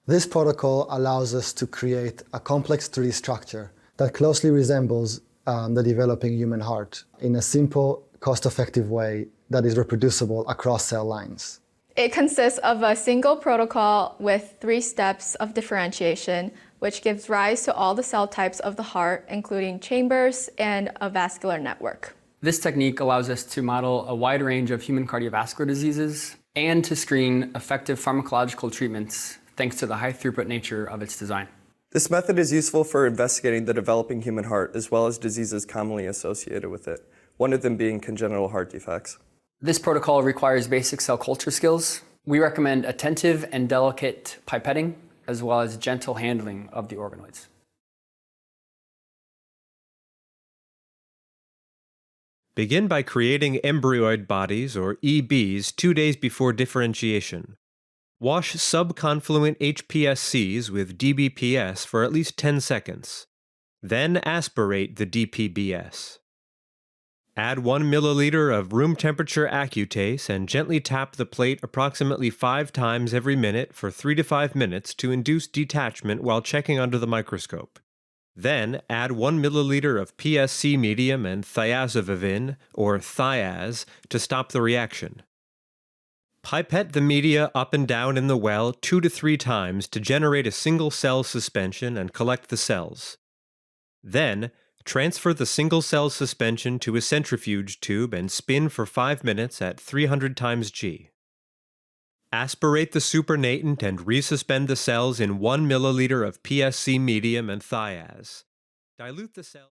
This protocol allows us to create a complex 3D structure that closely resembles the developing human heart in a simple, cost-effective way that is reproducible across cell lines. It consists of a single protocol with 3 steps of differentiation, which gives rise to all the cell types of the heart, including chambers and a vascular network. This technique allows us to model a wide range of human cardiovascular diseases and to screen effective pharmacological treatments thanks to the high throughput nature of its design. This method is useful for investigating the developing human heart as well as diseases commonly associated with it, one of them being congenital heart defects. This protocol requires basic cell culture skills. We recommend attentive and delicate pipetting, as well as gentle handling of the organoids. Begin by creating embryoid bodies, or EBs, 2 days before differentiation. Wash subconfluent HPSCs with DBPS for at least 10 seconds. Then aspirate the DPBS. Add 1 milliliter of room temperature Accutase and gently tap the plate approximately 5 times every minute for 3 to 5 minutes to induce detachment while checking under the microscope. Then add 1 milliliter of PSC medium and thiazovivin, or thiaz, to stop the reaction. Pipette the media up and down in the well 2 to 3 times to generate a single cell suspension and collect the cells. Then, transfer the single cell suspension to a centrifuge tube and spin for 5 minutes at 300 times G. Aspirate the supernatant and resuspend the cells in 1 milliliter of PSC medium and thiaz. Dilute the cell.